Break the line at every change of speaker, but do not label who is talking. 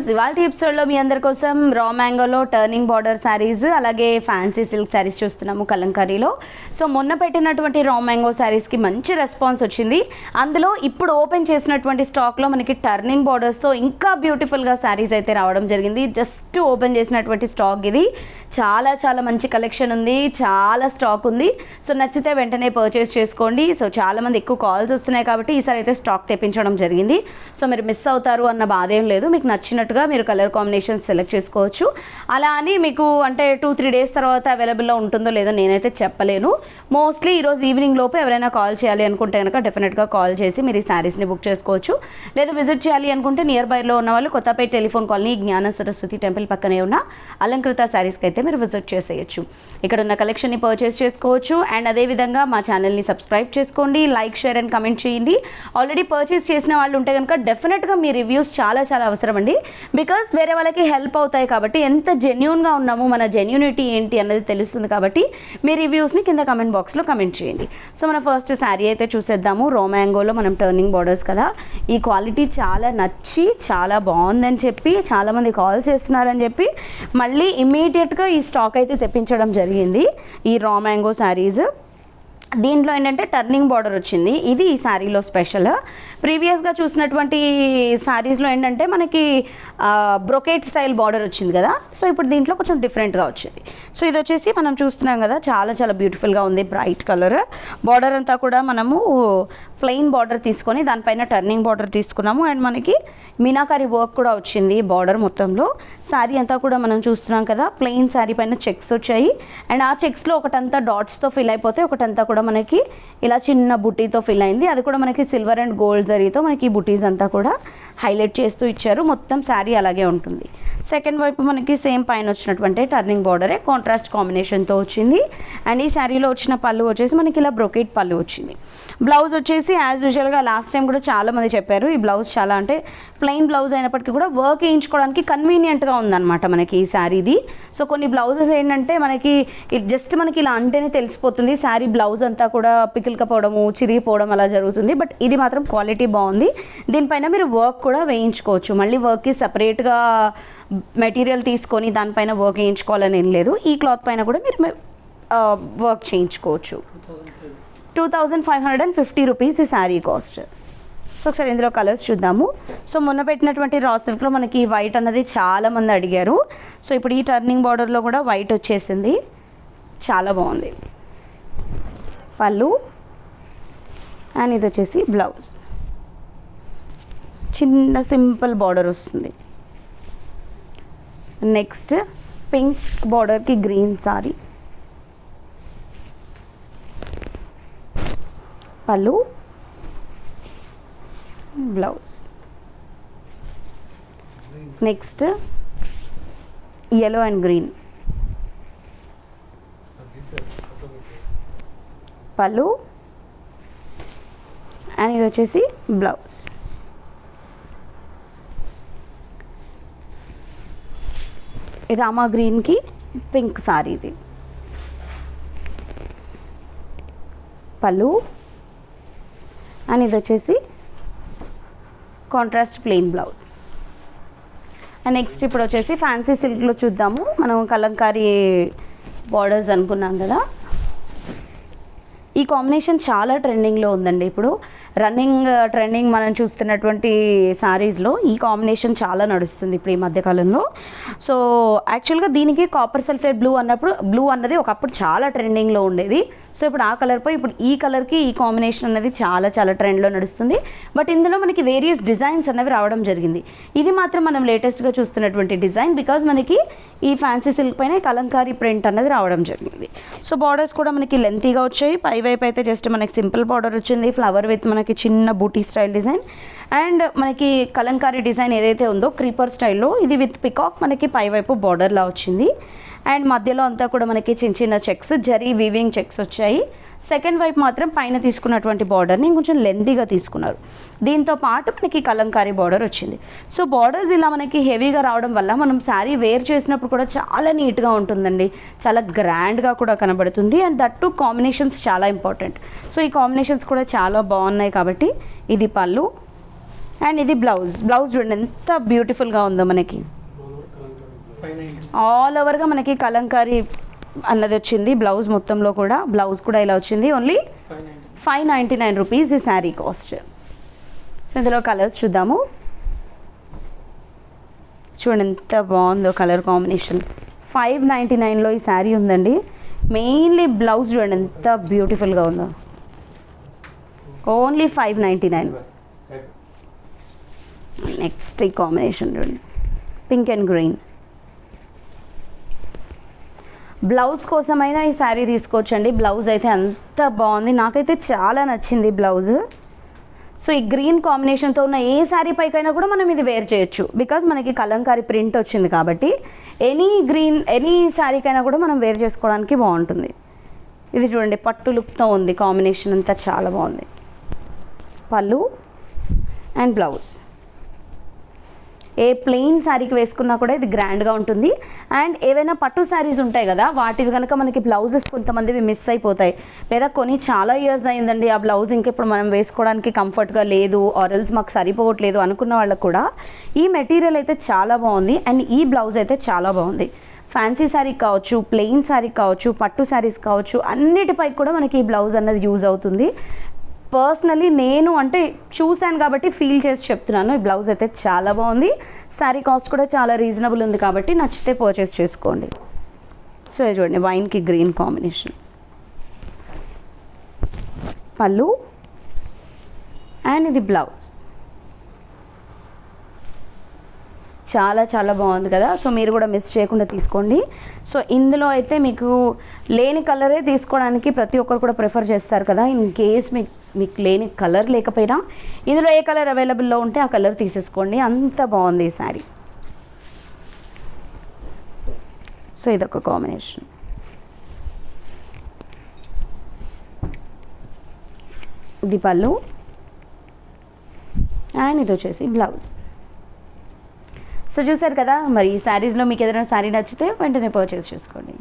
Viewers, ఇవాళ ఎపిసోడ్లో మీ అందరి కోసం రా మ్యాంగోలో టర్నింగ్ బార్డర్ శారీస్ అలాగే ఫ్యాన్సీ సిల్క్ శారీస్ చూస్తున్నాము కలంకారీలో. సో మొన్న పెట్టినటువంటి రా మ్యాంగో శారీస్కి మంచి రెస్పాన్స్ వచ్చింది. అందులో ఇప్పుడు ఓపెన్ చేసినటువంటి స్టాక్లో మనకి టర్నింగ్ బార్డర్స్తో ఇంకా బ్యూటిఫుల్గా శారీస్ అయితే రావడం జరిగింది. జస్ట్ ఓపెన్ చేసినటువంటి స్టాక్ ఇది. చాలా చాలా మంచి కలెక్షన్ ఉంది, చాలా స్టాక్ ఉంది. సో నచ్చితే వెంటనే పర్చేస్ చేసుకోండి. సో చాలామంది ఎక్కువ కాల్స్ వస్తున్నాయి కాబట్టి ఈసారి అయితే స్టాక్ తెప్పించడం జరిగింది. సో మీరు మిస్ అవుతారు అన్న బాధ ఏం లేదు. మీకు నచ్చినట్టుగా మీరు కలర్ కాంబినేషన్ సెలెక్ట్ చేసుకోవచ్చు. అలా అని మీకు అంటే 2-3 డేస్ తర్వాత అవైలబుల్లో ఉంటుందో లేదో నేనైతే చెప్పలేను. మోస్ట్లీ ఈరోజు ఈవినింగ్ లోపు ఎవరైనా కాల్ చేయాలి అనుకుంటే కనుక డెఫినెట్గా కాల్ చేసి మీరు ఈ శారీస్ని బుక్ చేసుకోవచ్చు. లేదా విజిట్ చేయాలి అనుకుంటే నియర్ బైలో ఉన్న వాళ్ళు కొత్తపేట టెలిఫోన్ కాలనీ జ్ఞాన సరస్వతి టెంపుల్ పక్కనే ఉన్న అలంకృత శారీస్కి అయితే మీరు విజిట్ చేసేయచ్చు. ఇక్కడ ఉన్న కలెక్షన్ని పర్చేస్ చేసుకోవచ్చు. అండ్ అదేవిధంగా మా ఛానల్ని సబ్స్క్రైబ్ చేసుకోండి, లైక్, షేర్ అండ్ కమెంట్ చేయండి. ఆల్రెడీ పర్చేస్ చేసిన వాళ్ళు ఉంటే కనుక డెఫినెట్గా మీ రివ్యూస్ చాలా చాలా అవసరం అండి. బికాస్ వేరే వాళ్ళకి హెల్ప్ అవుతాయి కాబట్టి, ఎంత జెన్యూన్గా ఉన్నాము, మన జెన్యూనిటీ ఏంటి అన్నది తెలుస్తుంది కాబట్టి మీ రివ్యూస్ని కింద కమెంట్ బాక్స్లో కమెంట్ చేయండి. సో మన ఫస్ట్ శారీ అయితే చూసేద్దాము. రా మ్యాంగోలో మనం టర్నింగ్ బార్డర్స్ కదా, ఈ క్వాలిటీ చాలా నచ్చి చాలా బాగుందని చెప్పి చాలామంది కాల్స్ చేస్తున్నారని చెప్పి మళ్ళీ ఇమ్మీడియట్గా ఈ స్టాక్ అయితే తెప్పించడం జరిగింది. ఈ రా మ్యాంగో శారీస్ దీంట్లో ఏంటంటే టర్నింగ్ బార్డర్ వచ్చింది. ఇది ఈ శారీలో స్పెషల్. ప్రీవియస్గా చూసినటువంటి శారీస్లో ఏంటంటే మనకి బ్రొకేట్ స్టైల్ బార్డర్ వచ్చింది కదా. సో ఇప్పుడు దీంట్లో కొంచెం డిఫరెంట్గా వచ్చింది. సో ఇది వచ్చేసి మనం చూస్తున్నాం కదా, చాలా చాలా బ్యూటిఫుల్గా ఉంది. బ్రైట్ కలర్ బార్డర్ అంతా కూడా మనము ప్లెయిన్ బార్డర్ తీసుకొని దానిపైన టర్నింగ్ బార్డర్ తీసుకున్నాము. అండ్ మనకి మీనాకారి వర్క్ కూడా వచ్చింది బార్డర్ మొత్తంలో. శారీ అంతా కూడా మనం చూస్తున్నాం కదా, ప్లెయిన్ శారీ పైన చెక్స్ వచ్చాయి. అండ్ ఆ చెక్స్లో ఒకటంతా డాట్స్తో ఫిల్ అయిపోతే ఒకటంతా కూడా మనకి ఇలా చిన్న బుట్టీతో ఫిల్ అయింది. అది కూడా మనకి సిల్వర్ అండ్ గోల్డ్ జరీతో మనకి ఈ బుటీస్ అంతా కూడా హైలైట్ చేస్తూ ఇచ్చారు. మొత్తం శారీ అలాగే ఉంటుంది. సెకండ్ వైపు మనకి సేమ్ పైన వచ్చినటువంటి టర్నింగ్ బార్డరే కాంట్రాస్ట్ కాంబినేషన్తో వచ్చింది. అండ్ ఈ శారీలో వచ్చిన పళ్ళు వచ్చేసి మనకి ఇలా బ్రొకేట్ పళ్ళు వచ్చింది. బ్లౌజ్ వచ్చేసి యాజ్ యూజువల్గా లాస్ట్ టైం కూడా చాలామంది చెప్పారు ఈ బ్లౌజ్ చాలా అంటే ప్లెయిన్ బ్లౌజ్ అయినప్పటికీ కూడా వర్క్ వేయించుకోవడానికి కన్వీనియంట్గా ఉందన్నమాట మనకి ఈ శారీది. సో కొన్ని బ్లౌజెస్ ఏంటంటే మనకి జస్ట్ మనకి ఇలా అంటేనే తెలిసిపోతుంది శారీ బ్లౌజ్ అంతా కూడా పికిల్కపోవడము, చిరిగిపోవడం అలా జరుగుతుంది. బట్ ఇది మాత్రం క్వాలిటీ బాగుంది. దీనిపైన మీరు వర్క్ కూడా వేయించుకోవచ్చు. మళ్ళీ వర్క్కి సపరేట్గా మెటీరియల్ తీసుకొని దానిపైన వర్క్ వేయించుకోవాలని ఏం లేదు. ఈ క్లాత్ పైన కూడా మీరు వర్క్ చేయించుకోవచ్చు. 2550 రూపీస్ ఈ శారీ కాస్ట్. సో ఒకసారి ఇందులో కలర్స్ చూద్దాము. సో మొన్న పెట్టినటువంటి రా సిల్క్లో మనకి వైట్ అన్నది చాలామంది అడిగారు. సో ఇప్పుడు ఈ టర్నింగ్ బార్డర్లో కూడా వైట్ వచ్చేసింది, చాలా బాగుంది. పళ్ళు అండ్ ఇది వచ్చేసి బ్లౌజ్, చిన్న సింపుల్ బార్డర్ వస్తుంది. నెక్స్ట్ పింక్ బార్డర్కి గ్రీన్ సారీ, పళ్ళు, blouse. Next yellow and green, పళ్ళు అండ్ ఇది వచ్చేసి బ్లౌజ్. రామా గ్రీన్కి పింక్ సారీ, ఇది పళ్ళు అండ్ ఇది వచ్చేసి contrast plain blouse. And next ఇప్పుడు వచ్చేసి ఫ్యాన్సీ సిల్క్లో చూద్దాము. మనం కలంకారీ బార్డర్స్ అనుకున్నాం కదా, ఈ కాంబినేషన్ చాలా ట్రెండింగ్లో ఉందండి. ఇప్పుడు రన్నింగ్ ట్రెండింగ్ మనం చూస్తున్నటువంటి శారీస్లో ఈ కాంబినేషన్ చాలా నడుస్తుంది ఇప్పుడు ఈ మధ్యకాలంలో. సో యాక్చువల్గా దీనికి కాపర్ సల్ఫేట్ బ్లూ అన్నది ఒకప్పుడు చాలా ట్రెండింగ్లో ఉండేది. సో ఇప్పుడు ఆ కలర్ పోయి ఇప్పుడు ఈ కలర్కి ఈ కాంబినేషన్ అనేది చాలా చాలా ట్రెండ్లో నడుస్తుంది. బట్ ఇందులో మనకి వేరియస్ డిజైన్స్ అనేవి రావడం జరిగింది. ఇది మాత్రం మనం లేటెస్ట్గా చూస్తున్నటువంటి డిజైన్, బికాజ్ మనకి ఈ ఫ్యాన్సీ సిల్క్ పైన కలంకారీ ప్రింట్ అన్నది రావడం జరిగింది. సో బార్డర్స్ కూడా మనకి లెంతీగా వచ్చాయి. పై వైపు అయితే జస్ట్ మనకి సింపుల్ బార్డర్ వచ్చింది, ఫ్లవర్ విత్ మనకి చిన్న బూటీ స్టైల్ డిజైన్. అండ్ మనకి కలంకారీ డిజైన్ ఏదైతే ఉందో క్రీపర్ స్టైల్లో ఇది విత్ పికాక్ మనకి పై వైపు బార్డర్లా వచ్చింది. అండ్ మధ్యలో అంతా కూడా మనకి చిన్న చిన్న చెక్స్, జరీ వీవింగ్ చెక్స్ వచ్చాయి. సెకండ్ వైపు మాత్రం పైన తీసుకున్నటువంటి బార్డర్ని కొంచెం లెంతీగా తీసుకున్నారు. దీంతో పాటు మనకి కలంకారీ బార్డర్ వచ్చింది. సో బార్డర్స్ ఇలా మనకి హెవీగా రావడం వల్ల మనం శారీ వేర్ చేసినప్పుడు కూడా చాలా నీట్గా ఉంటుందండి, చాలా గ్రాండ్గా కూడా కనబడుతుంది. అండ్ దట్ టు కాంబినేషన్స్ చాలా ఇంపార్టెంట్. సో ఈ కాంబినేషన్స్ కూడా చాలా బాగున్నాయి కాబట్టి ఇది పళ్ళు అండ్ ఇది బ్లౌజ్ చూడండి ఎంత బ్యూటిఫుల్గా ఉందో మనకి. ఆల్ ఓవర్గా మనకి కలంకారీ అన్నది వచ్చింది బ్లౌజ్ మొత్తంలో కూడా. బ్లౌజ్ కూడా ఇలా వచ్చింది. ఓన్లీ 599 రూపీస్ ఈ శారీ కాస్ట్. సో ఇందులో కలర్స్ చూద్దాము. చూడండి ఎంత బాగుందో కలర్ కాంబినేషన్. 599లో ఈ శారీ ఉందండి. మెయిన్లీ బ్లౌజ్ చూడండి ఎంత బ్యూటిఫుల్గా ఉందో. ఓన్లీ 599. నెక్స్ట్ ఈ కాంబినేషన్ చూడండి, పింక్ అండ్ గ్రీన్. బ్లౌజ్ కోసమైనా ఈ శారీ తీసుకోవచ్చండి. బ్లౌజ్ అయితే అంత బాగుంది, నాకైతే చాలా నచ్చింది బ్లౌజ్. సో ఈ గ్రీన్ కాంబినేషన్తో ఉన్న ఏ శారీ పైకైనా కూడా మనం ఇది వేర్ చేయొచ్చు. బికాజ్ మనకి కలంకారీ ప్రింట్ వచ్చింది కాబట్టి ఎనీ శారీకైనా కూడా మనం వేర్ చేసుకోవడానికి బాగుంటుంది. ఇది చూడండి పట్టు లుక్తో ఉంది, కాంబినేషన్ అంతా చాలా బాగుంది. పళ్ళు అండ్ బ్లౌజ్. ఏ ప్లెయిన్ శారీకి వేసుకున్నా కూడా ఇది గ్రాండ్గా ఉంటుంది. అండ్ ఏవైనా పట్టు శారీస్ ఉంటాయి కదా, వాటివి కనుక మనకి బ్లౌజెస్ కొంతమందివి మిస్ అయిపోతాయి, లేదా కొన్ని చాలా ఇయర్స్ అయిందండి ఆ బ్లౌజ్ ఇంకా ఇప్పుడు మనం వేసుకోవడానికి కంఫర్ట్గా లేదు, ఆర్ఎల్స్ మాకు సరిపోవట్లేదు అనుకున్న వాళ్ళకు కూడా ఈ మెటీరియల్ అయితే చాలా బాగుంది. అండ్ ఈ బ్లౌజ్ అయితే చాలా బాగుంది. ఫ్యాన్సీ శారీ కావచ్చు, ప్లెయిన్ శారీ కావచ్చు, పట్టు శారీస్ కావచ్చు, అన్నిటిపై కూడా మనకి ఈ బ్లౌజ్ అన్నది యూజ్ అవుతుంది. పర్సనలీ నేను అంటే చూశాను కాబట్టి ఫీల్ చేసి చెప్తున్నాను. ఈ బ్లౌజ్ అయితే చాలా బాగుంది. శారీ కాస్ట్ కూడా చాలా రీజనబుల్ ఉంది కాబట్టి నచ్చితే పర్చేస్ చేసుకోండి. సో ఇది చూడండి వైన్కి గ్రీన్ కాంబినేషన్. పళ్ళు అండ్ ఇది బ్లౌజ్. చాలా చాలా బాగుంది కదా. సో మీరు కూడా మిస్ చేయకుండా తీసుకోండి. సో ఇందులో అయితే మీకు లేని కలరే తీసుకోవడానికి ప్రతి ఒక్కరు కూడా ప్రిఫర్ చేస్తారు కదా. ఇన్ కేస్ మీకు లేని కలర్ లేకపోయినా ఇందులో ఏ కలర్ అవైలబుల్లో ఉంటే ఆ కలర్ తీసేసుకోండి. అంత బాగుంది ఈ శారీ. సో ఇదొక కాంబినేషన్. ఇది పళ్ళు అండ్ ఇది వచ్చేసి బ్లౌజ్. సో చూసారు కదా, మరి ఈ శారీస్లో మీకు ఏదైనా శారీ నచ్చితే వెంటనే పర్చేస్ చేసుకోండి.